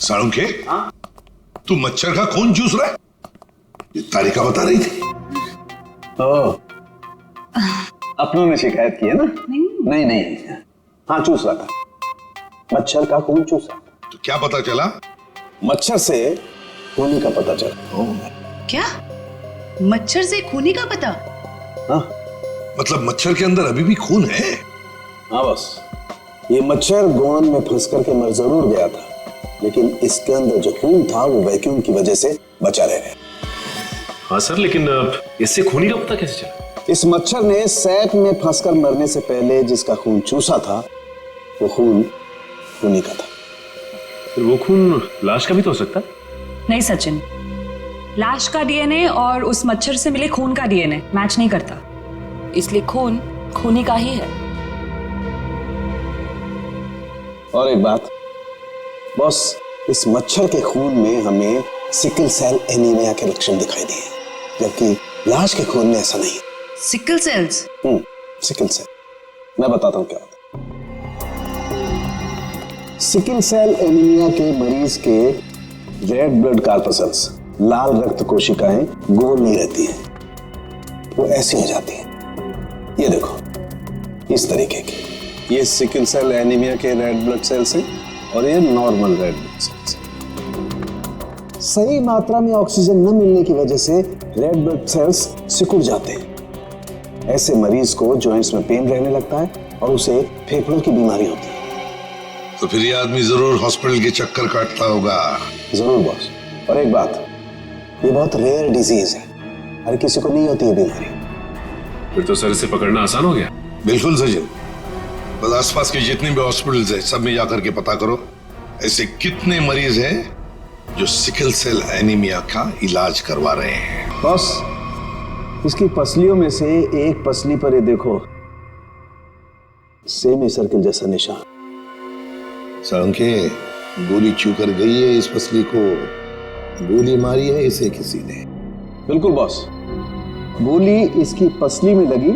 साळुंखे, तू मच्छर का खून चूस रहा है? ये तारिका बता रही थी। अपनों ने शिकायत की है ना? नहीं। हाँ, चूस रहा था, मच्छर का खून चूस रहा था। तो क्या पता चला? मच्छर से खूनी का पता चला। क्या? मच्छर से खूनी का पता? हाँ, मतलब मच्छर के अंदर अभी भी खून है? हाँ बस, ये मच्छर गोंद में फंस करके मर जरूर गया था, लेकिन इसके अंदर जो खून था वो वैक्यूम की वजह से बचा रह गया। हाँ सर, लेकिन इससे खूनी का पता कैसे चला? इस मच्छर ने सैक में फंसकर मरने से पहले जिसका खून चूसा था वो खून खूनी का था। फिर वो खून लाश का भी तो हो सकता है? नहीं सचिन, लाश का डीएनए और उस मच्छर से मिले खून का डीएनए मैच नहीं करता, इसलिए खून खूनी का ही है। और एक बात बॉस, इस मच्छर के खून में हमें सिकल सेल एनीमिया के लक्षण दिखाई दिए, जबकि लाश के खून में ऐसा नहीं। Sickle sales? सिकल सेल, मैं बताता हूं क्या होता है। सिकल सेल एनीमिया के मरीज के रेड ब्लड कार्पसल्स, लाल रक्त कोशिकाएं गोल नहीं रहती हैं, वो ऐसी हो जाती हैं। ये देखो, इस तरीके की। ये सिकल सेल एनीमिया के रेड ब्लड सेल्स हैं और ये नॉर्मल रेड ब्लड सेल्स हैं। सही मात्रा में ऑक्सीजन न मिलने की वजह से रेड ब्लड सेल्स सिकुड़ जाते हैं। ऐसे मरीज को जॉइंट्स में पेन रहने लगता है और उसे फेफड़ों की बीमारी होती है। तो फिर ये आदमी जरूर हॉस्पिटल के चक्कर काटता होगा। जरूर बॉस। और एक बात, ये बहुत रेयर डिजीज है, हर किसी को नहीं होती है बीमारी। फिर तो सर इसे पकड़ना आसान हो गया। बिल्कुल सचिन, बस आसपास के जितने भी हॉस्पिटल्स हैं सब में जाकर के पता करो ऐसे कितने मरीज हैं जो सिकल सेल एनीमिया का इलाज करवा रहे हैं। बॉस, इसकी पसलियों में से एक पसली पर ये देखो, सेमी सर्किल जैसा निशान। साळुंखे, गोली छू कर गई है इस पसली को, गोली मारी है इसे किसी ने। बिल्कुल बॉस, गोली इसकी पसली में लगी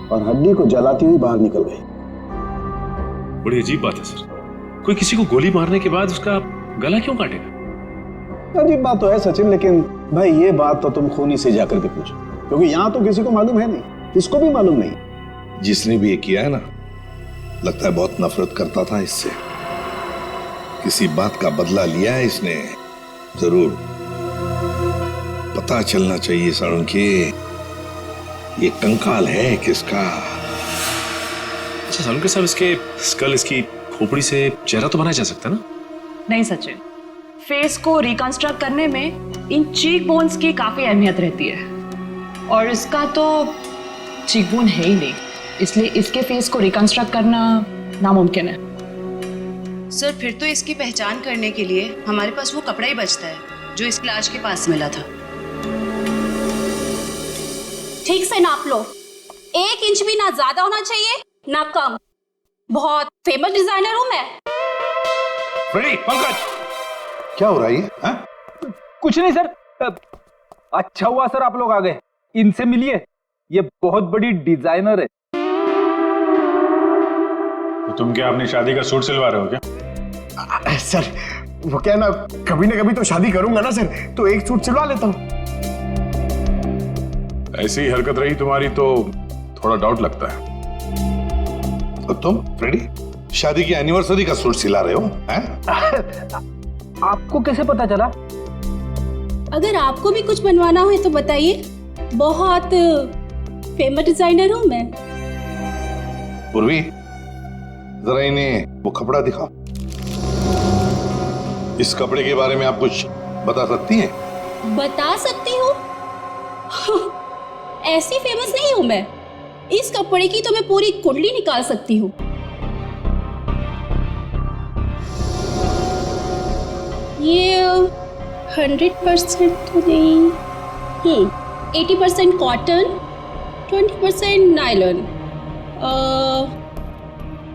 और हड्डी को जलाती हुई बाहर निकल गई। बड़ी अजीब बात है सर, कोई किसी को गोली मारने के बाद उसका गला क्यों काटेगा? अजीब बात तो है सचिन, लेकिन भाई ये बात तो तुम खूनी से जाकर के पूछो, क्योंकि यहां तो किसी को मालूम है नहीं, इसको भी मालूम नहीं। जिसने भी ये किया है ना, लगता है बहुत नफरत करता था इससे, किसी बात का बदला लिया है इसने जरूर। पता चलना चाहिए साळुंखे, ये कंकाल है किसका। अच्छा साळुंखे साहब, इसके स्कल, इसकी खोपड़ी से चेहरा तो बनाया जा सकता है ना? नहीं सचिन, फेस को रिकंस्ट्रक्ट करने में इन चीक बोन्स की काफी अहमियत रहती है, और इसका तो चीक बोन है ही नहीं, इसलिए इसके फेस को रिकंस्ट्रक्ट करना नामुमकिन है। सर, फिर तो इसकी पहचान करने के लिए हमारे पास वो कपड़ा ही बचता है जो इस लाश के पास मिला था। ठीक से नाप लो, 1 इंच भी ना ज्यादा होना चाहिए ना कम। बहुत फेमस डिजाइनर हूं मैं। फ्रेडी, पंकज, क्या हो रहा है? कुछ नहीं सर, अच्छा हुआ सर आप लोग आ गए, इनसे मिलिए, ये बहुत बड़ी डिजाइनर है। तो तुम क्या अपनी शादी का सूट सिलवा रहे हो क्या? सर वो क्या ना कभी तो शादी करूंगा ना सर, तो एक सूट सिलवा लेता हूँ। ऐसी ही हरकत रही तुम्हारी तो थोड़ा डाउट लगता है। और तुम फ्रेडी, शादी की एनिवर्सरी का सूट सिला रहे हो हैं? आपको कैसे पता चला? अगर आपको भी कुछ बनवाना हो तो बताइए, बहुत फेमस डिजाइनर हूं मैं। पूर्वी, जरा इन्हें वो कपड़ा दिखाओ। इस कपड़े के बारे में आप कुछ बता सकती हैं? बता सकती हूँ? ऐसी फेमस नहीं हूं मैं, इस कपड़े की तो मैं पूरी कुंडली निकाल सकती हूँ। ये 100% तो नहीं, 80% कॉटन, 20% नायलॉन,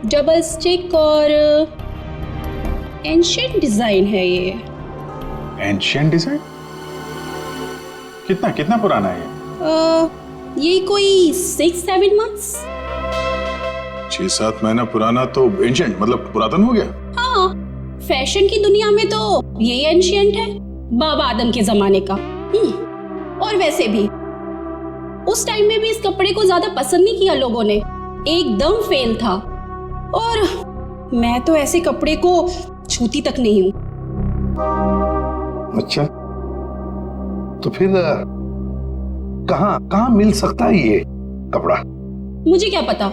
डबल स्टिक और एंशिएंट डिजाइन है ये। Ancient design? कितना पुराना है ये कोई 6-7 मंथ्स। 6-7 महीना पुराना तो एंशिएंट मतलब पुरातन हो गया। हाँ, फैशन की दुनिया में तो ये एंशियंट है, बाबा आदम के जमाने का। और वैसे भी उस टाइम में भी इस कपड़े को ज्यादा पसंद नहीं किया लोगों ने, एकदम फेल था। और मैं तो ऐसे कपड़े को छूती तक नहीं हूं। अच्छा, तो फिर कहाँ मिल सकता है ये कपड़ा? मुझे क्या पता,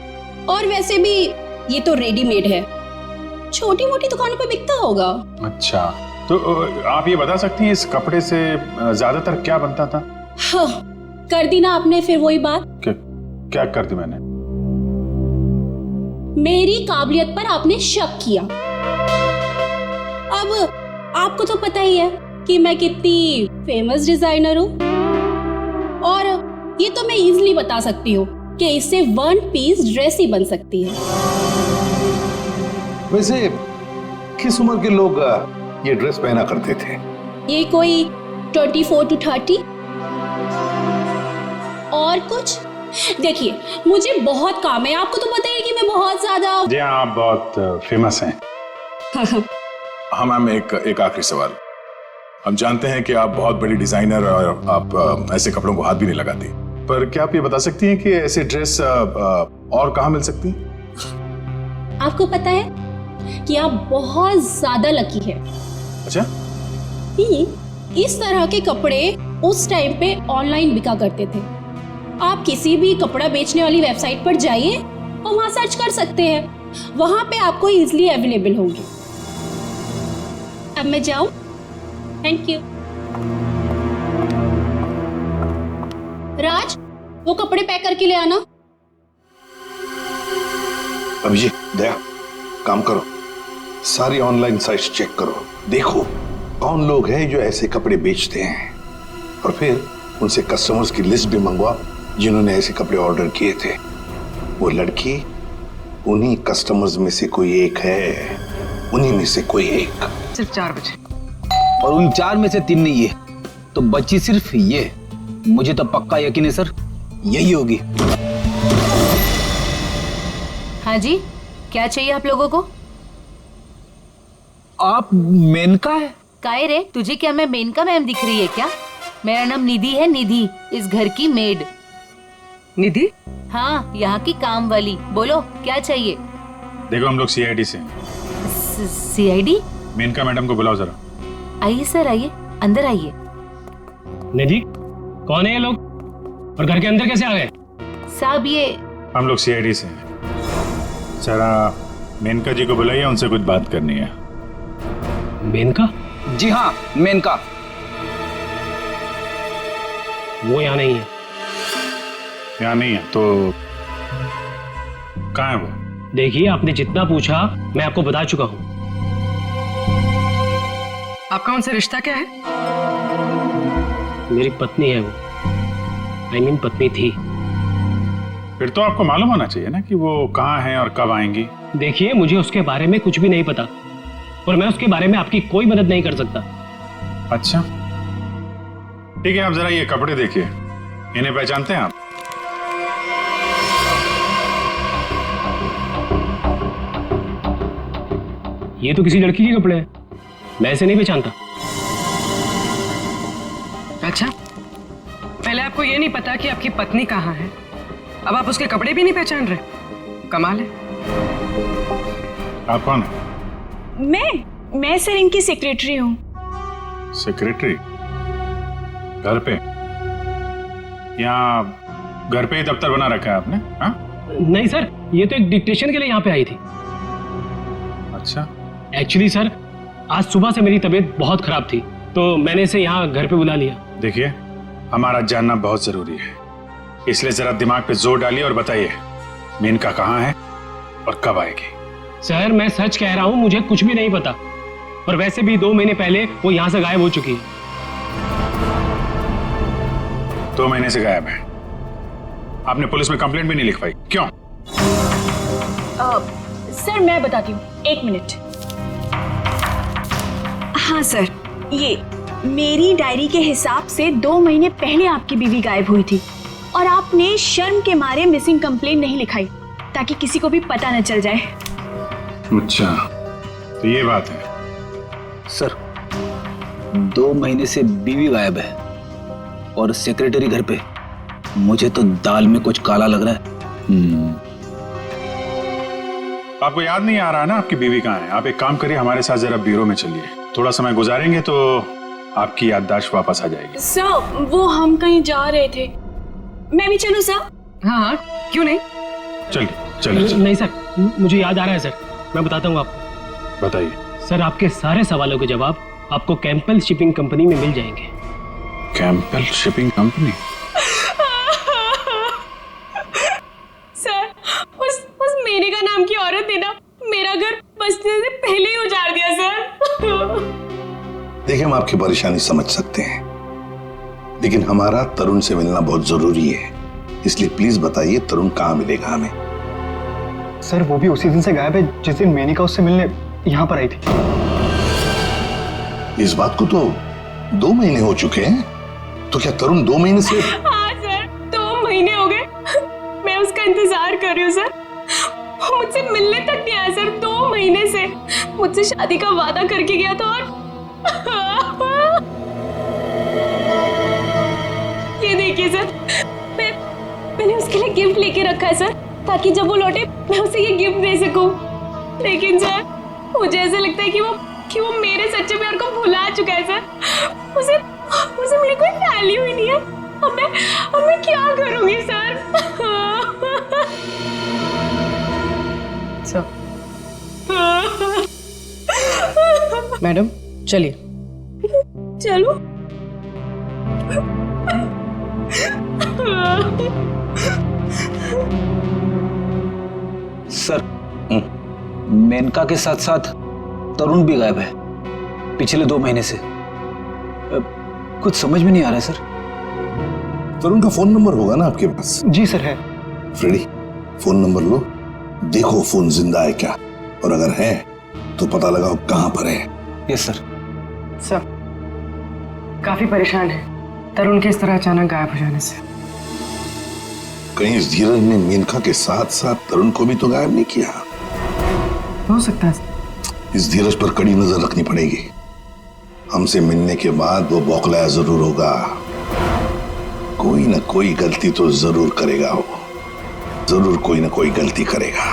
और वैसे भी ये तो रेडीमेड है, छोटी मोटी दुकानों पे बिकता होगा। अच्छा, तो आप ये बता सकती हैं इस कपड़े से ज्यादातर क्या बनता था? हाँ, कर दी ना आपने फिर वही बात। क्या कर दी मैंने? मेरी काबिलियत पर आपने शक किया। अब आपको तो पता ही है कि मैं कितनी फेमस डिजाइनर हूँ, और ये तो मैं इजीली बता सकती हूँ कि इससे वन पीस ड्रेस ही बन सकती है। वैसे किस उम्र के लोग ये ड्रेस पहना करते थे? ये कोई 24 to 30। और कुछ देखिए, मुझे बहुत काम है, आपको तो पता ही है कि मैं बहुत ज्यादा। जी हाँ, आप बहुत फेमस हैं। हाँ मैम, एक आखिरी सवाल। हम जानते हैं कि आप बहुत बड़ी डिजाइनर और आप ऐसे कपड़ों को हाथ भी नहीं लगाती, पर क्या आप ये बता सकती हैं कि ऐसे ड्रेस और कहाँ मिल सकती हैं? आपको पता है कि आप बहुत ज्यादा लकी है। अच्छा, इस तरह के कपड़े उस टाइम पे ऑनलाइन बिका करते थे। आप किसी भी कपड़ा बेचने वाली वेबसाइट पर जाइए और वहां सर्च कर सकते हैं, वहां पे आपको इजीली अवेलेबल होंगे। अब मैं जाऊं? Thank you. राज, वो कपड़े पैक करके ले आना। अभिजीत, दया, काम करो, सारी ऑनलाइन साइट्स चेक करो, देखो कौन लोग हैं जो ऐसे कपड़े बेचते हैं, और फिर उनसे कस्टमर्स की लिस्ट भी मंगवा जिन्होंने ऐसे कपड़े ऑर्डर किए थे। वो लड़की उन्हीं कस्टमर्स में से कोई एक है, उन्हीं में से कोई एक। सिर्फ 4 बजे, और उन 4 में से 3 नहीं है, तो बची सिर्फ ये। मुझे तो पक्का यकीन है सर, यही होगी। हाँ जी, क्या चाहिए आप लोगों को? आप मेनका है? काहे रे, तुझे क्या मैं मेनका मैम दिख रही है क्या? मेरा नाम निधि है, निधि, इस घर की मेड। निधि? हाँ, यहाँ की काम वाली। बोलो क्या चाहिए? देखो, हम लोग सीआईडी से हैं। सीआईडी? मेनका मैडम को बुलाओ जरा। आइए सर, आइए, अंदर आइए। निधि, कौन है ये लोग और घर के अंदर कैसे आ गए? साहब, ये हम लोग सीआईडी से हैं। जरा मेनका जी को बुलाइए, उनसे कुछ बात करनी है। मेनका? जी हाँ, मेनका। वो यहाँ नहीं है। यहाँ नहीं है तो कहाँ है वो? देखिए, आपने जितना पूछा मैं आपको बता चुका हूँ। आपका उनसे रिश्ता क्या है? मेरी पत्नी है वो, I mean पत्नी थी। फिर तो आपको मालूम होना चाहिए ना कि वो कहाँ है और कब आएंगी। देखिए, मुझे उसके बारे में कुछ भी नहीं पता, और मैं उसके बारे में आपकी कोई मदद नहीं कर सकता। अच्छा, ठीक है, आप जरा ये कपड़े देखिए, इन्हें पहचानते हैं आप? ये तो किसी लड़की के कपड़े हैं, मैं इसे नहीं पहचानता। अच्छा, पहले आपको ये नहीं पता कि आपकी पत्नी कहाँ है, अब आप उसके कपड़े भी नहीं पहचान रहे? कमाल है। आप कौन है? मैं सर इनकी सेक्रेटरी हूँ। सेक्रेटरी? घर पे? यहाँ घर पे ही दफ्तर बना रखा है आपने? हाँ? नहीं सर, ये तो एक डिक्टेशन के लिए यहाँ पे आई थी। अच्छा। एक्चुअली सर, आज सुबह से मेरी तबीयत बहुत खराब थी, तो मैंने इसे यहाँ घर पे बुला लिया। देखिए, हमारा जानना बहुत जरूरी है, इसलिए जरा दिमाग पे जोर डालिए और बताइए मेनका कहाँ है और कब आएगी। सर, मैं सच कह रहा हूँ, मुझे कुछ भी नहीं पता, और वैसे भी 2 महीने पहले वो यहाँ से गायब हो चुकी है। 2 महीने से गायब है? आपने पुलिस में कंप्लेंट भी नहीं लिखवाई, क्यों? सर, मैं बताती हूँ, 1 मिनट। हाँ सर, ये मेरी डायरी के हिसाब से 2 महीने पहले आपकी बीवी गायब हुई थी, और आपने शर्म के मारे मिसिंग कंप्लेंट नहीं लिखाई, ताकि किसी को भी पता न चल जाए। अच्छा, तो ये बात है। सर, 2 महीने से बीवी गायब है और सेक्रेटरी घर पे। मुझे तो दाल में कुछ काला लग रहा है। आपको याद नहीं आ रहा है ना आपकी बीवी कहाँ है? आप एक काम करिए, हमारे साथ जरा ब्यूरो में चलिए। थोड़ा समय गुजारेंगे तो आपकी याददाश्त वापस आ जाएगी। सर वो हम कहीं जा रहे थे, मैं भी चलूं सर? हाँ हाँ, क्यों नहीं? चलिए चलिए। नहीं सर, मुझे याद आ रहा है सर, मैं बताता हूँ आपको। बताइए। सर आपके सारे सवालों के जवाब आपको कैंपबेल शिपिंग कंपनी में मिल जाएंगे। Campbell shipping company? सर उस मेनका नाम की औरत ने ना मेरा घर बसने से पहले ही उजाड़ दिया सर। देखिए, हम आपकी परेशानी समझ सकते हैं, लेकिन हमारा तरुण से मिलना बहुत जरूरी है, इसलिए प्लीज बताइए तरुण कहाँ मिलेगा हमें? सर वो भी उसी दिन से गायब है जिस दिन मेनिका उससे मिलने यहाँ पर आई थी। इस बात को तो 2 महीने हो चुके हैं, तो क्या तरुण 2 महीने से? हाँ सर, 2 महीने हो गए मैं उसका इंतजार कर रही हूँ सर। वो मुझसे मिलने तक नहीं आया सर 2 महीने से। मुझसे शादी का वादा करके गया था और ये देखिए सर, मैंने उसके लिए गिफ्ट लेके रखा है सर, ताकि जब वो लौटे मैं उसे ये गिफ्ट दे सकूं। लेकिन सर मुझे ऐसा लगता है कि वो मेरे सच्चे प्यार को भुला चुका है सर। उसे मेरी कोई वैल्यू ही नहीं है। अब मैं क्या करूंगी सर? सर मैडम चलिए। चलो। सर मेनका के साथ साथ तरुण भी गायब है पिछले 2 महीने से। कुछ समझ में नहीं आ रहा है सर। तरुण का फोन नंबर होगा ना आपके पास? जी सर है। फ्रेडी, फोन नंबर लो, देखो फोन जिंदा है क्या, और अगर है तो पता लगाओ कहां पर है। Yes sir. सर काफी परेशान है तरुण के इस तरह अचानक गायब हो जाने से। कहीं इस धीरज ने मेनका के साथ साथ तरुण को भी तो गायब नहीं किया? हो सकता है। इस धीरज पर कड़ी नजर रखनी पड़ेगी। हमसे मिलने के बाद वो बौखलाया जरूर होगा, कोई ना कोई गलती तो जरूर करेगा। वो जरूर कोई ना कोई गलती करेगा।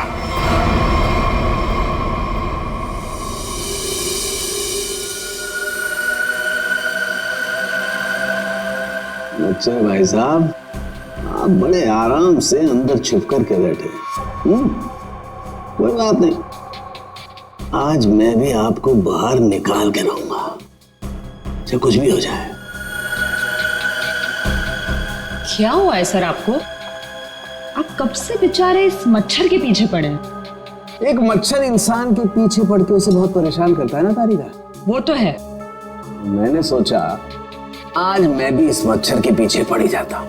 अच्छा भाई साहब, आप बड़े आराम से अंदर छुप करके बैठे। कोई बात नहीं, आज मैं भी आपको बाहर निकाल के रहूंगा, चाहे कुछ भी हो जाए। क्या हुआ है सर आपको? आप कब से बेचारे इस मच्छर के पीछे पड़े हैं? एक मच्छर इंसान के पीछे पड़ के उसे बहुत परेशान करता है ना तारिका। वो तो है। मैंने सोचा आज मैं भी इस मच्छर के पीछे पड़ ही जाता हूं।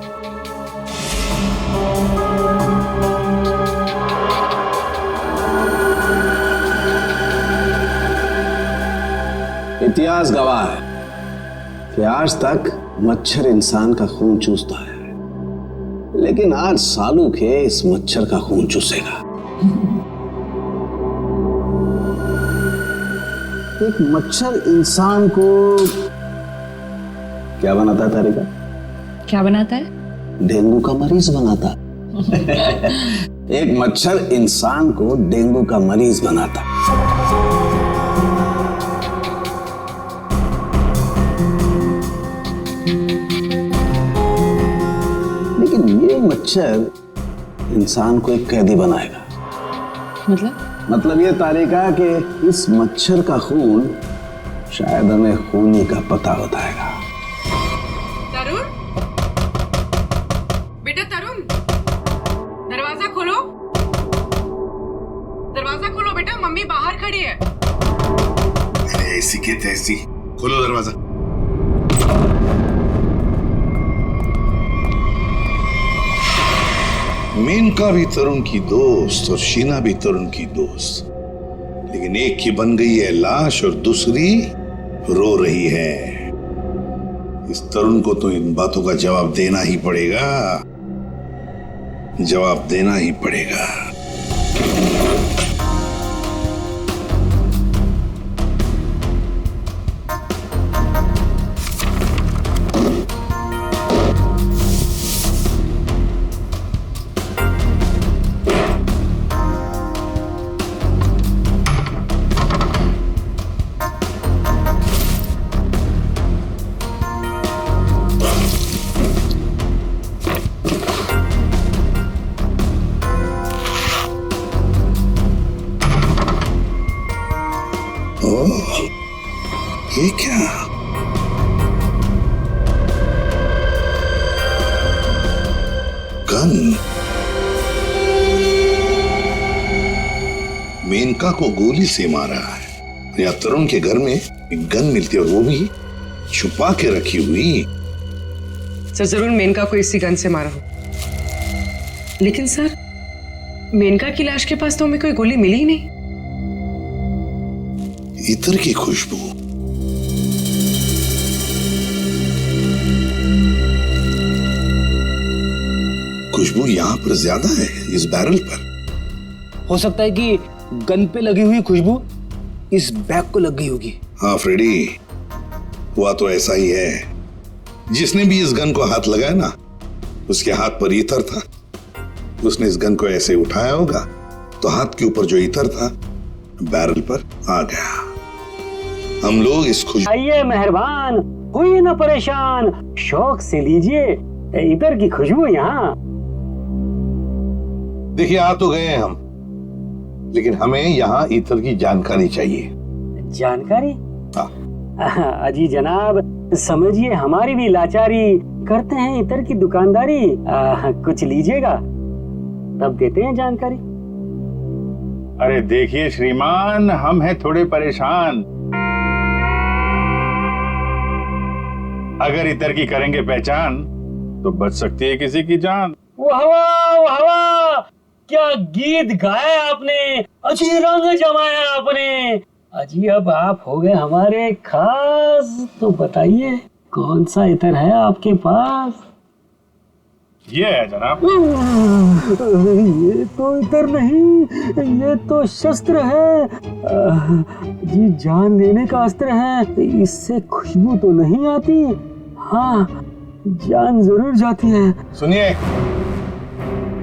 इतिहास गवाह है कि आज तक मच्छर इंसान का खून चूसता है, लेकिन आज सालू के इस मच्छर का खून चूसेगा। एक मच्छर इंसान को क्या बनाता है तारिका? क्या बनाता है? डेंगू का मरीज बनाता। एक मच्छर इंसान को डेंगू का मरीज बनाता। लेकिन ये मच्छर इंसान को एक कैदी बनाएगा। मतलब ये तारिका कि इस मच्छर का खून शायद हमें खूनी का पता बताएगा। तरुण, बेटा तरुण, दरवाजा खोलो। दरवाजा खोलो बेटा, मम्मी बाहर खड़ी है। ऐसी के तैसी, खोलो दरवाजा। मेनका भी तरुण की दोस्त और शीना भी तरुण की दोस्त, लेकिन एक की बन गई है लाश और दूसरी रो रही है। इस तरुण को तो इन बातों का जवाब देना ही पड़ेगा, जवाब देना ही पड़ेगा। ये क्या? गन। मेनका को गोली से मारा है या तरुण के घर में एक गन मिलती है और वो भी छुपा के रखी हुई। सर जरूर मेनका को इसी गन से मारा हो, लेकिन सर मेनका की लाश के पास तो हमें कोई गोली मिली ही नहीं। इत्र की खुशबू। खुशबू यहाँ पर ज्यादा है इस बैरल पर। हो सकता है कि गन पे लगी हुई खुशबू इस बैग को लग गई होगी। हाँ फ्रेडी, हुआ तो ऐसा ही है। जिसने भी इस गन को हाथ लगाया ना, उसके हाथ पर ईथर था। उसने इस गन को ऐसे उठाया होगा तो हाथ के ऊपर जो ईथर था बैरल पर आ गया। हम लोग इस खुशबू। आइए मेहरबान, हुई ना परेशान, शौक से लीजिए इधर की खुशबू यहाँ। देखिए आ तो गए हम, लेकिन हमें यहाँ ईथर की जानकारी चाहिए। जानकारी? हाँ। अजी जनाब, समझिए हमारी भी लाचारी, करते हैं इतर की दुकानदारी। कुछ लीजिएगा तब देते हैं जानकारी। अरे देखिए श्रीमान, हम हैं थोड़े परेशान। अगर इतर की करेंगे पहचान तो बच सकती है किसी की जान। वाह वाह वाह, क्या गीत गाया आपने, अजी रंग जमाया आपने। अजी अब आप हो गए हमारे खास, तो बताइए कौन सा इतर है आपके पास? ये है जनाब। ये तो इतर नहीं, ये तो शस्त्र है जी, जान लेने का अस्त्र है। इससे खुशबू तो नहीं आती, हाँ जान जरूर जाती है। सुनिए,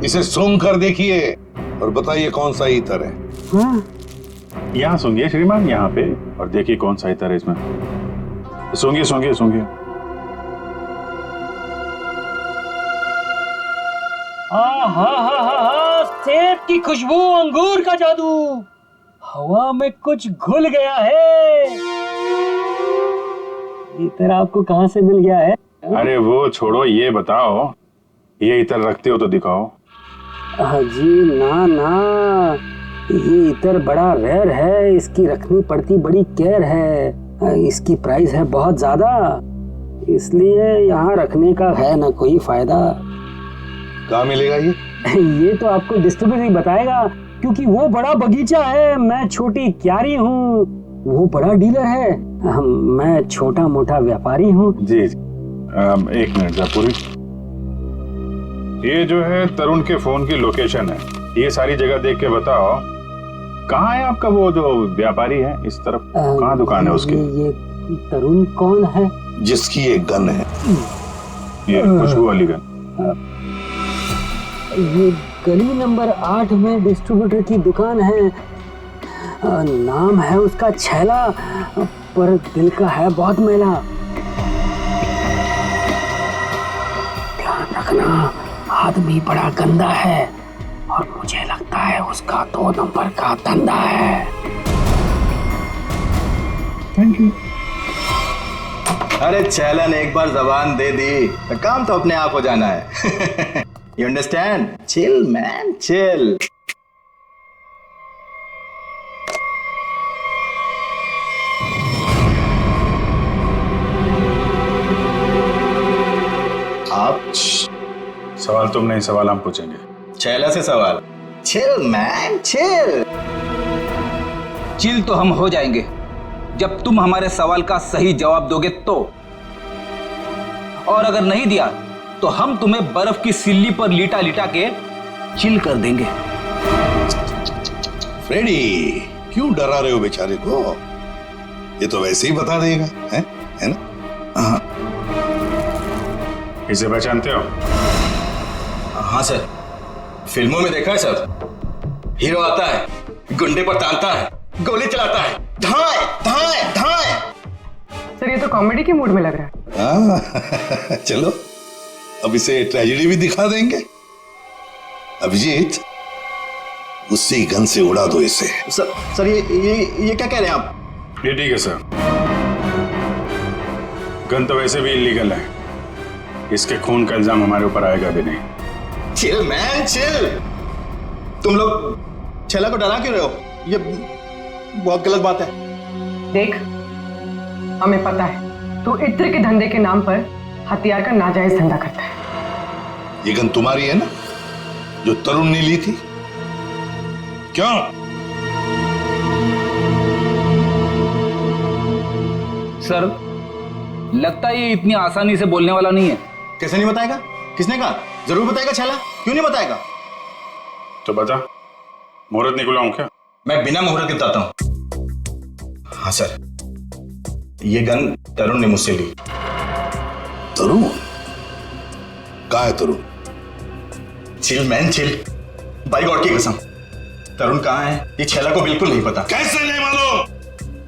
इसे सूंघ कर देखिए और बताइए कौन सा इतर है। हाँ? यहाँ सूंघिए श्रीमान, यहाँ पे, और देखिए कौन सा इतर है इसमें। सूंघिए सूंघिए सूंघिए। सेब की खुशबू, अंगूर का जादू, हवा में कुछ घुल गया है। इतर आपको कहाँ से मिल गया है? अरे वो छोड़ो, ये बताओ ये इतर रखते हो तो दिखाओ। जी ना ना, ये इतर बड़ा रेयर है, इसकी रखनी पड़ती बड़ी केयर है। इसकी प्राइस है बहुत ज्यादा, इसलिए यहाँ रखने का है ना कोई फायदा। कहाँ मिलेगा ये? ये तो आपको डिस्ट्रीब्यूटर ही बताएगा, क्योंकि वो बड़ा बगीचा है, मैं छोटी क्यारी हूँ, वो बड़ा डीलर है, मैं छोटा मोटा व्यापारी हूँ। जी एक मिनट जयपुरी, ये जो है तरुण के फोन की लोकेशन है, ये सारी जगह देख के बताओ कहाँ है आपका वो जो व्यापारी है इस तरफ, कहाँ दुकान है उसकी? ये तरुण कौन है? जिसकी एक गन है। ये खुशबू वाली गन। ये गली नंबर 8 में डिस्ट्रीब्यूटर की दुकान है। नाम है उसका छैला, पर दिल का है बहुत मैला। ध्यान रखना, आदमी बड़ा गंदा है और मुझे लगता है उसका 2 नंबर का धंधा है। Thank you. अरे छैला ने एक बार जबान दे दी तो काम तो अपने आप हो जाना है। You understand? Chill, man, chill. आप सवाल तुम नहीं, सवाल हम पूछेंगे। छैला से सवाल। Chill, man, chill. चिल तो हम हो जाएंगे जब तुम हमारे सवाल का सही जवाब दोगे तो, और अगर नहीं दिया तो हम तुम्हें बर्फ की सिल्ली पर लिटा लिटा के चिल कर देंगे। फ्रेडी, क्यों डरा रहे हो बेचारे को? ये तो वैसे ही बता देगा, है ना? हाँ। इसे पहचानते हो? हाँ सर, फिल्मों में देखा है सर। हीरो आता है, गुंडे पर तानता है, गोली चलाता है, धाए धाए धाए। सर ये तो कॉमेडी के मूड में लग रहा है। चलो अब इसे ट्रेजेडी भी दिखा देंगे। अभिजीत, उसी गन से उड़ा दो इसे। सर ये क्या कह रहे हैं आप? ये ठीक है सर। गन तो वैसे भी इलीगल है, इसके खून का इल्जाम हमारे ऊपर आएगा भी नहीं। Chill man chill. तुम लोग छेला को डरा क्यों रहे हो? ये बहुत गलत बात है। देख, हमें पता है तू इत्र के धंधे के नाम पर हथियार का नाजायज धंधा करता है। ये गन तुम्हारी है ना, जो तरुण ने ली थी? क्यों? सर, लगता है ये इतनी आसानी से बोलने वाला नहीं है। कैसे नहीं बताएगा? किसने कहा? जरूर बताएगा छेला, क्यों नहीं बताएगा? तो बता, मुहूर्त निकलाऊं क्या? मैं बिना मुहूर्त के बताता हूं। हाँ सर, ये गन तरुण ने मुझसे ली। तरुण? कहाँ है Tarun? Chill man chill, by God की कसम, तरुण कहाँ है ये छेला को बिल्कुल नहीं पता। कैसे नहीं मालूम?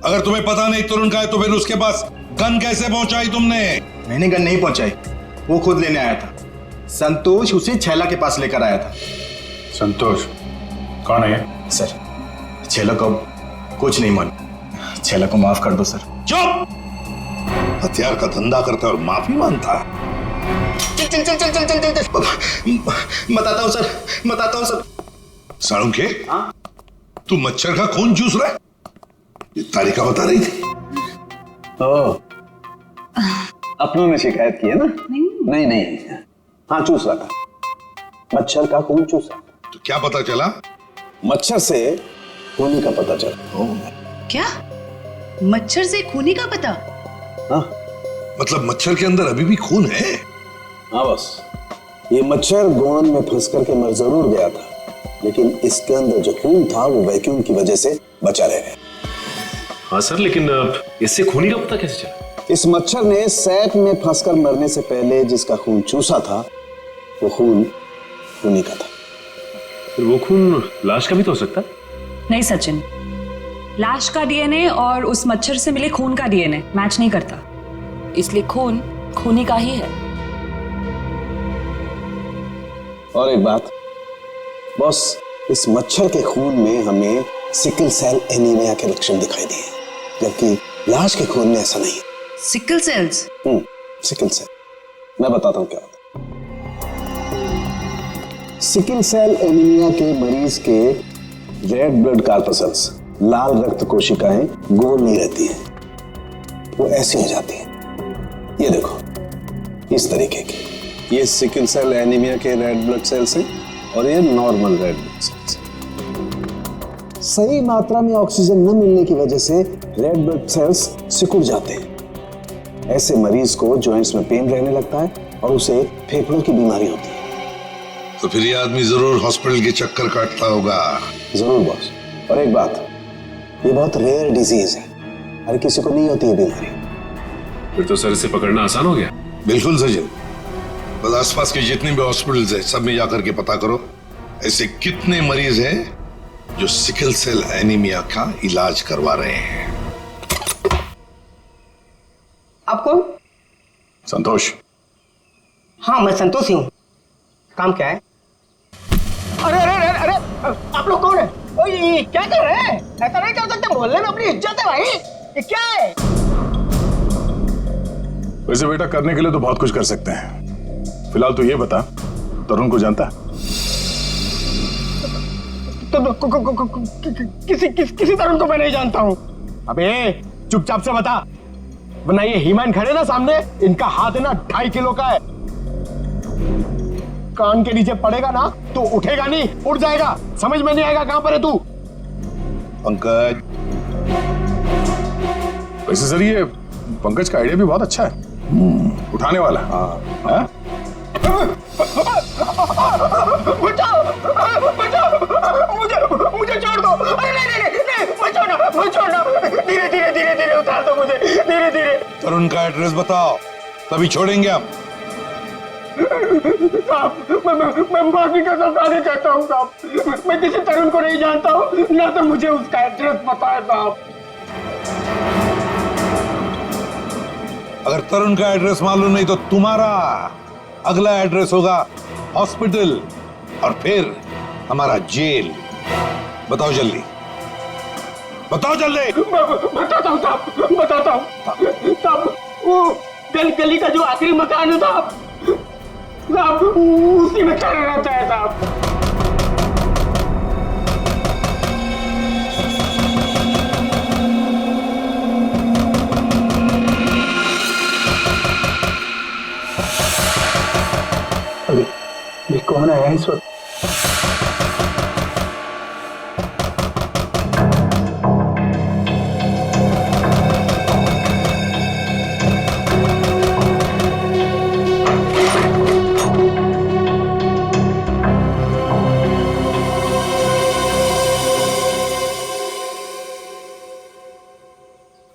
अगर तुम्हें पता नहीं तरुण कहाँ है तो फिर उसके पास गन कैसे पहुंचाई तुमने? मैंने गन नहीं पहुंचाई, वो खुद लेने आया था। संतोष उसे छेला के पास लेकर आया था। संतोष कौन है ये? सर, छेला को कुछ नहीं मालूम, छेला को माफ कर दो सर। चुप! हथियार का धंधा करता है और माफी मांगता है। चल चल चल चल चल चल चल। बताता हूँ सर, बताता हूँ सर। साळुंखे, तू मच्छर का खून चूस रहा है? ये तारिका बता रही थी। अपनों ने शिकायत की है ना? नहीं नहीं, हाँ चूस रहा था, मच्छर का खून चूसा। तो क्या पता चला? मच्छर से खूनी का पता चला। क्या? मच्छर से खूनी का पता? हाँ, मतलब मच्छर के अंदर अभी भी खून है? हाँ बस, ये मच्छर गोंद में फंस करके मर जरूर गया था, लेकिन इसके अंदर जो खून था वो वैक्यूम की वजह से बचा रह गया। हाँ सर, लेकिन इससे खूनी का पता कैसे चला? इस मच्छर ने सैक में फंसकर मरने से पहले जिसका खून चूसा था वो खून खूनी का था। फिर वो खून लाश का भी तो हो सकता है? नहीं सचिन, लाश का डीएनए और उस मच्छर से मिले खून का डीएनए मैच नहीं करता, इसलिए खून खूनी का ही है। और एक बात बॉस, इस मच्छर के खून में हमें सिकल सेल एनीमिया के लक्षण दिखाई दिए, जबकि लाश के खून में ऐसा नहीं। Sickle sales? सिकल सेल, मैं बताता हूं क्या होता है। सिकल सेल एनीमिया के मरीज के रेड ब्लड कार्पसल्स, लाल रक्त कोशिकाएं गोल नहीं रहती हैं, वो ऐसी हो जाती हैं। ये देखो, इस तरीके की। ये सिकल सेल एनीमिया के रेड ब्लड सेल्स हैं और ये नॉर्मल रेड ब्लड सेल्स। सही मात्रा में ऑक्सीजन न मिलने की वजह से रेड ब्लड सेल्स सिकुड़ जाते हैं। ऐसे मरीज को जॉइंट्स में पेन रहने लगता है और उसे फेफड़ों की बीमारी होती है। तो फिर ये आदमी जरूर हॉस्पिटल के चक्कर काटता होगा। जरूर बॉस। और एक बात, ये बहुत रेयर डिजीज है, हर किसी को नहीं होती है बीमारी। फिर तो सर इसे पकड़ना आसान हो गया। बिल्कुल सचिन, बस आसपास के जितने भी हॉस्पिटल्स हैं सब में जाकर के पता करो ऐसे कितने मरीज हैं जो सिकल सेल एनीमिया का इलाज करवा रहे हैं। आप कौन? संतोष। हाँ मैं संतोष ही हूँ। काम क्या है? अरे अरे अरे अरे, आप लोग कौन है? ओ ये क्या कर रहे हैं? ऐसा नहीं कर सकते, मोहल्ले में अपनी इज्जत है भाई। ये क्या है? वैसे बेटा करने के लिए तो बहुत कुछ कर सकते हैं। फिलहाल तो ये बता, तरुण को जानता है? किसी तरुण को मैं नहीं जानता हूँ। अबे चुपचाप से बता, वरना ये हीमैन खड़े ना सामने, इनका हाथ है ना 2.5 किलो का है। कान के नीचे पड़ेगा ना तो उठेगा नहीं, उड़ जाएगा। समझ में नहीं आएगा कहां पर है तू। पंकज। वैसे सर ये पंकज का आइडिया भी बहुत अच्छा है, उठाने वाला। हाँ। बचाओ बचाओ, मुझे छोड़ दो। अरे नहीं, मत छोड़ना। धीरे धीरे उतार दो मुझे, धीरे धीरे। तरुण का एड्रेस बताओ, तभी छोड़ेंगे हम। साहब, मैं माफी का सवाल करता हूँ साहब। मैं किसी तरुण को नहीं जानता हूँ, ना तो मुझे उसका एड्रेस पता है साहब। अगर तरुण का एड्रेस मालूम नहीं तो तुम्हारा अगला एड्रेस होगा हॉस्पिटल और फिर हमारा जेल। बताओ जल्दी, बताओ जल्दी। बताता हूँ साहब, बताता हूँ साहब। गली का जो आखिरी मकान है साहब, उसी में खड़ा रहता है साहब। अभी कौन आया इस वक्त?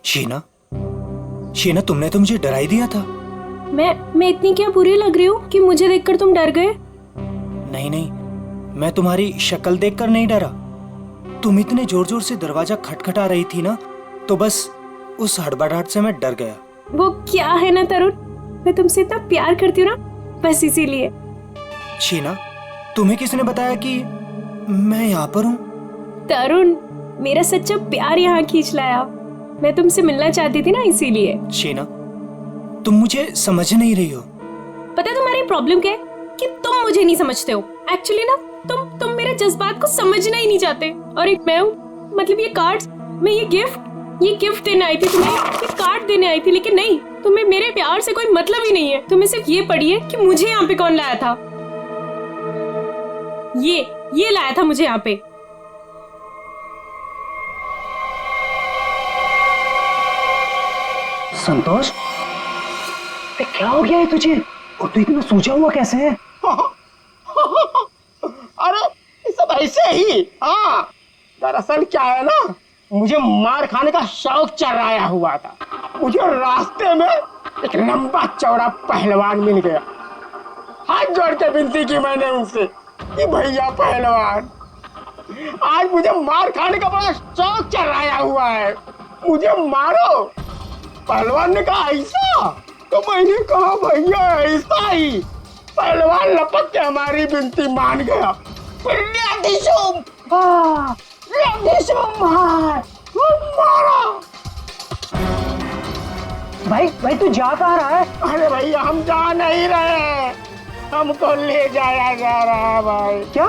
शीना, शीना तुमने तो मुझे डरा ही दिया था। मैं इतनी क्या बुरी लग रही हूँ कि मुझे देखकर तुम डर गए? नहीं नहीं, मैं तुम्हारी शक्ल देखकर नहीं डरा। तुम इतने जोर जोर से दरवाजा खटखटा रही थी ना, तो बस उस हड़बड़ाहट से मैं डर गया। वो क्या है ना तरुण, मैं तुमसे इतना प्यार करती हूँ ना, बस इसीलिए। शीना, तुम्हें किसने बताया कि मैं यहाँ पर हूँ? तरुण, मेरा सच्चा प्यार यहाँ खींच लाया। मैं तुमसे मिलना चाहती थी ना, इसीलिए। शीना, तुम मुझे समझ नहीं रही हो। पता है तुम्हारी प्रॉब्लम क्या है? कि तुम मुझे नहीं समझते हो। एक्चुअली ना तुम मेरे जज्बात को समझना ही नहीं चाहते। और एक मैं हूँ, मतलब ये कार्ड्स, मैं ये गिफ्ट देने आई थी तुम्हें, ये कार्ड देने आई थी, लेकिन नहीं, तुम्हें मेरे प्यार से कोई मतलब ही नहीं है। तुम्हें सिर्फ ये पड़ी है कि मुझे यहाँ पे कौन लाया था। ये लाया था मुझे यहाँ पे। संतोष, क्या हो गया है तुझे? और तू इतना सोचा हुआ कैसे है? अरे ये सब ऐसे ही। हाँ, दरअसल क्या है ना, मुझे मार खाने का शौक चढ़ाया हुआ था। मुझे रास्ते में एक लंबा चौड़ा पहलवान मिल गया। हाथ जोड़ के विनती की मैंने उनसे कि भैया पहलवान, आज मुझे मार खाने का बड़ा शौक चढ़ाया हुआ है, मुझे मारो। पहलवान ने कहा ऐसा? तो मैंने कहा भैया ऐसा ही। पहलवान लपक के हमारी विनती मान गया। मारा। भाई तू जा कहाँ रहा है? अरे भैया हम जा नहीं रहे, हमको ले जाया जा रहा है भाई। क्या?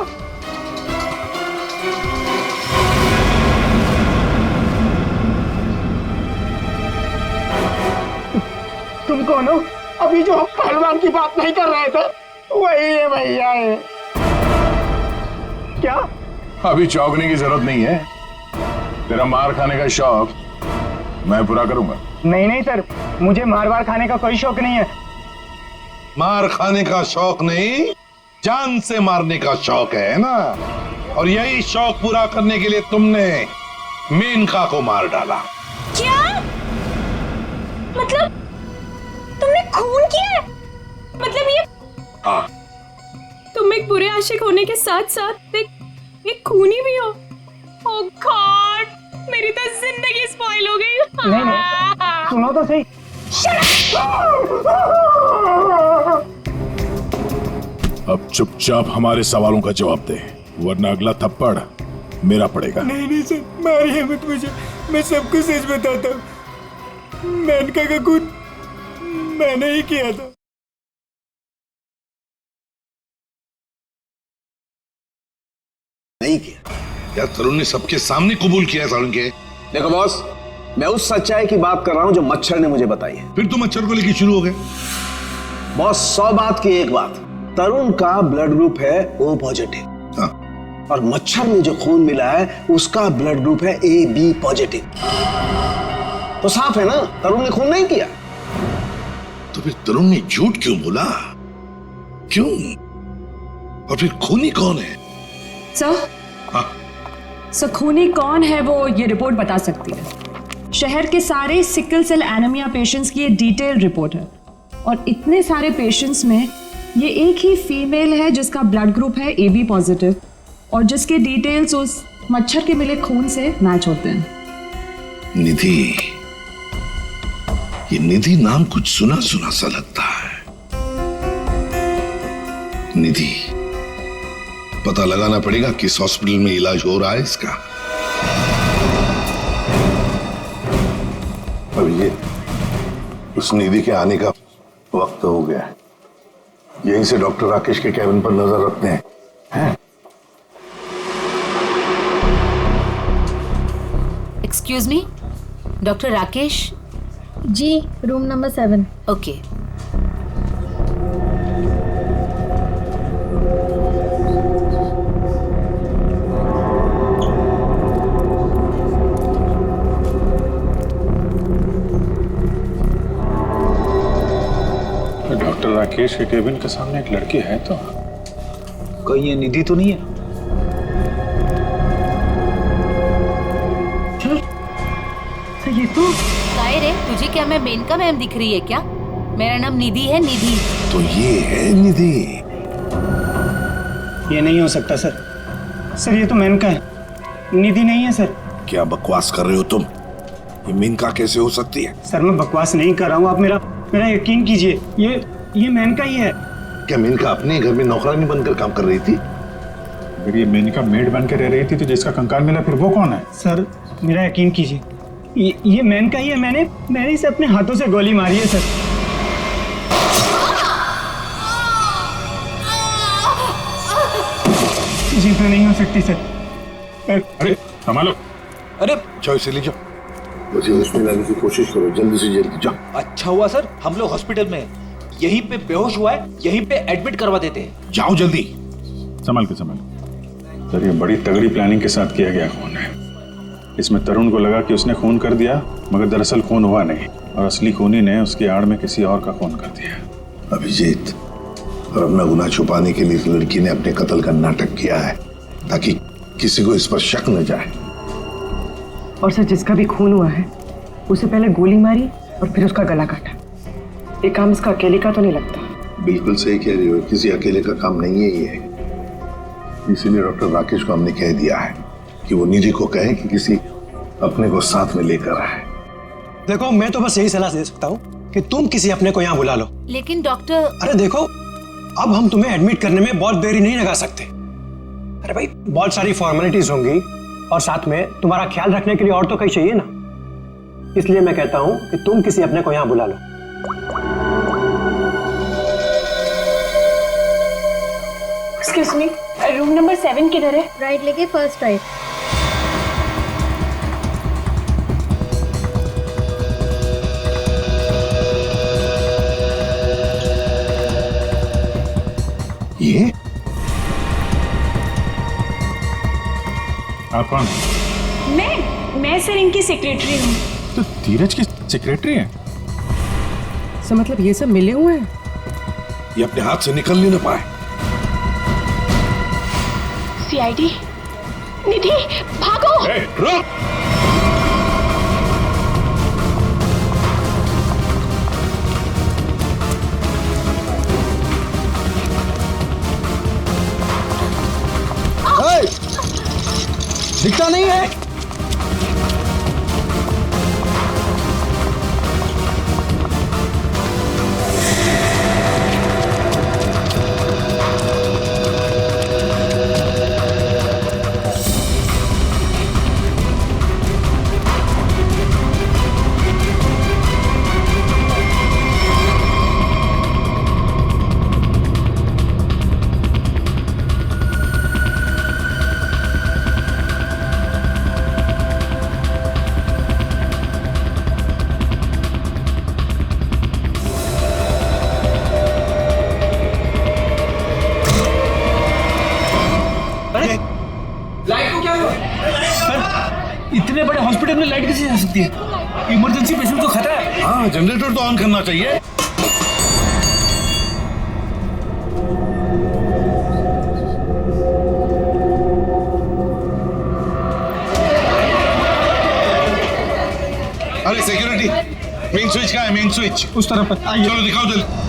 तुम कौन हो? अभी जो हम पहलवान की बात नहीं कर रहे थे, वही है भैया। है क्या? अभी चौंकने की जरूरत नहीं है। तेरा मार खाने का शौक मैं पूरा करूंगा। नहीं सर, मुझे मार खाने का कोई शौक नहीं है। मार खाने का शौक नहीं, जान से मारने का शौक है ना? और यही शौक पूरा करने के लिए तुमने मेनका को मार डाला। क्या? मतलब तुमने खून किया है? मतलब ये? हाँ। तुम एक बुरे आशिक होने के साथ साथ एक खूनी भी हो। ओह गॉड, मेरी तो जिंदगी स्पॉइल हो गई। नहीं, सुनो तो सही। अब चुपचाप हमारे सवालों का जवाब दे, वरना अगला थप्पड़ मेरा पड़ेगा। नहीं सर, मारिए मत मुझे, मैं सबको सच बताता हूँ। मेनका का खून मैंने ही किया था। नहीं किया यार, तरुण ने सबके सामने कबूल किया है तरुण के। देखो बॉस, मैं उस सच्चाई की बात कर रहा हूं जो मच्छर ने मुझे बताई है। फिर तुम मच्छर को लेके शुरू हो गए। बॉस, 100 बात की एक बात, तरुण का ब्लड ग्रुप है O पॉजिटिव। हाँ। और मच्छर में जो खून मिला है उसका ब्लड ग्रुप है AB पॉजिटिव। तो साफ है ना, तरुण ने खून नहीं किया। तो फिर तरुण ने झूठ क्यों बोला? क्यों? और फिर खूनी कौन है? सर, खूनी कौन है वो ये रिपोर्ट बता सकती है। शहर के सारे सिकल सेल एनीमिया पेशेंट्स की ये डिटेल रिपोर्ट है, और इतने सारे पेशेंट्स में ये एक ही फीमेल है जिसका ब्लड ग्रुप है AB पॉजिटिव, और जिसके डिटेल्स उस मच्छर के मिले खून से मैच होते हैं। निधि, ये निधि नाम कुछ सुना सुना सा लगता है। निधि, पता लगाना पड़ेगा किस हॉस्पिटल में इलाज हो रहा है इसका। अब ये उस निधि के आने का वक्त हो गया है। यहीं से डॉक्टर राकेश के कैबिन पर नजर रखते हैं, हैं? Excuse me, doctor Rakesh? जी, room number 7। Okay. Doctor Rakesh के केबिन के सामने एक लड़की है तो कोई ये निधि तो नहीं है? ये तो काय रे, तुझे क्या मैं मेनका मैम दिख रही है क्या? मेरा नाम निधि है, निधि। तो ये है निधि। ये नहीं हो सकता सर। सर ये तो मेनका है, निधि नहीं है सर। क्या बकवास कर रहे हो तुम? ये मेनका कैसे हो सकती है? सर मैं बकवास नहीं कर रहा हूँ, आप मेरा यकीन कीजिए। ये मेनका ही है। क्या मेनका अपने घर में नौकरानी बनकर काम कर रही थी? अगर ये मेनका मेड बन के रह रही थी तो जिसका कंकाल मिला फिर वो कौन है? सर मेरा यकीन कीजिए, ये मेनका ही है। मैंने इसे अपने हाथों से गोली मारी है सर। जी तो नहीं हो सकती सर। अरे संभालो। अरे जाओ इसे ले जाओ, मुझे उसमें लाने की कोशिश करो, जल्दी से जल्दी जाओ। अच्छा हुआ सर हम लोग हॉस्पिटल में हैं। यहीं पे बेहोश हुआ है, यहीं पे एडमिट करवा देते हैं। जाओ जल्दी। संभाल के संभाल। सर ये बड़ी तगड़ी प्लानिंग के साथ किया गया खून है। इसमें तरुण को लगा कि उसने खून कर दिया, मगर दरअसल खून हुआ नहीं और असली खूनी ने उसकी आड़ में किसी और का खून कर दिया। अभिजीत, और अपना गुनाह छुपाने के लिए इस लड़की ने अपने कत्ल का नाटक किया है ताकि किसी को इस पर शक न जाए। और सर जिसका भी खून हुआ है उसे पहले गोली मारी और फिर उसका गला काटा। ये काम इसका अकेले का तो नहीं लगता। बिल्कुल सही कह रही हो, किसी अकेले का काम नहीं है ये। इसीलिए डॉक्टर राकेश को हमने कह दिया है कि वो निधि को कहे कि किसी अपने को साथ में लेकर आए। देखो मैं तो बस यही सलाह दे सकता हूँ कि तुम किसी अपने को यहाँ बुला लो। लेकिन डॉक्टर। अरे देखो, अब हम तुम्हें एडमिट करने में बहुत देरी नहीं लगा सकते। अरे भाई बहुत सारी फॉर्मेलिटीज होंगी और साथ में तुम्हारा ख्याल रखने के लिए और तो कहीं चाहिए ना। इसलिए मैं कहता हूँ कि तुम किसी अपने को यहाँ बुला लो। एक्सक्यूज मी, रूम नंबर 7 किधर है? राइट लेके फर्स्ट राइट। ये आप कौन? मैं सर इनकी सेक्रेटरी हूँ। तो धीरज की सेक्रेटरी है? सर मतलब ये सब मिले हुए हैं? ये अपने हाथ से निकल नहीं पाए। सीआईडी, निधि भागो। रुक। दिखता नहीं है? इतने बड़े हॉस्पिटल में लाइट कैसे जा सकती है? इमरजेंसी पेशेंट को खतरा है। हाँ, जनरेटर तो ऑन करना चाहिए। अरे सिक्योरिटी, मेन स्विच कहाँ है? मेन स्विच उस तरफ। चलो दिखाओ जल्दी।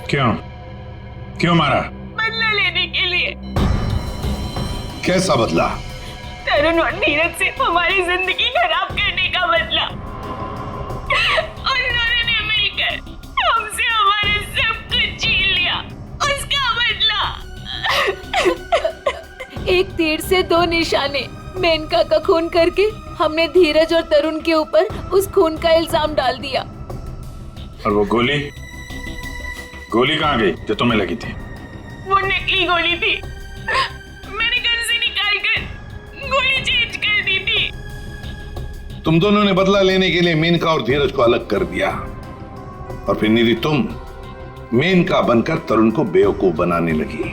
क्यों क्यों मारा? बदला लेने के लिए। कैसा बदला? तरुण और नीरज से हमारी जिंदगी खराब करने का बदला। और उन्होंने मिलकर हमसे हमारे सब कुछ छीन लिया, उसका बदला। एक तीर से दो निशाने। मेनका का खून करके हमने धीरज और तरुण के ऊपर उस खून का इल्जाम डाल दिया। और वो गोली कहाँ गई जो तुम्हें लगी थी? वो नकली गोली थी, मैंने घर से निकाल कर गोली चेंज कर दी थी। तुम दोनों ने बदला लेने के लिए मेनका और धीरज को अलग कर दिया, और फिर निधि तुम मेनका बनकर तरुण को बेवकूफ बनाने लगी।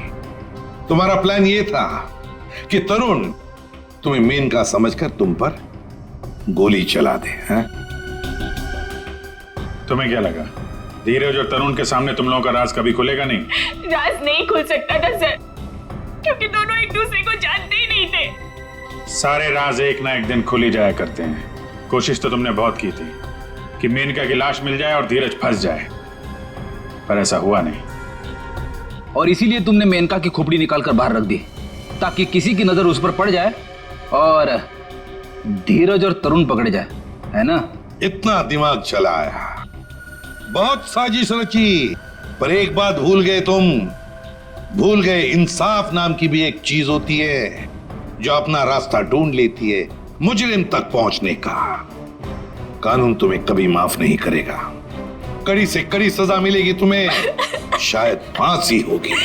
तुम्हारा प्लान यह था कि तरुण तुम्हें मेनका समझकर तुम पर गोली चला दे। हैं? तुम्हें क्या लगा धीरज और तरुण के सामने तुम लोगों का राज कभी खुलेगा नहीं? राज नहीं खुल सकता था सर, क्योंकि दोनों एक दूसरे को जानते ही नहीं थे। सारे राज एक ना एक दिन खुल ही जाया करते हैं। कोशिश तो तुमने बहुत की थी कि मेनका की लाश मिल जाए और धीरज फंस जाए, पर ऐसा हुआ नहीं। और इसीलिए तुमने मेनका की खोपड़ी निकालकर बाहर रख दी, ताकि किसी की नजर उस पर पड़ जाए और धीरज और तरुण पकड़े जाए, है ना? इतना दिमाग चलाया, बहुत साजिश रची, पर एक बात भूल गए तुम। भूल गए इंसाफ नाम की भी एक चीज होती है जो अपना रास्ता ढूंढ लेती है मुजरिम तक पहुंचने का। कानून तुम्हें कभी माफ नहीं करेगा, कड़ी से कड़ी सजा मिलेगी तुम्हें, शायद फांसी होगी।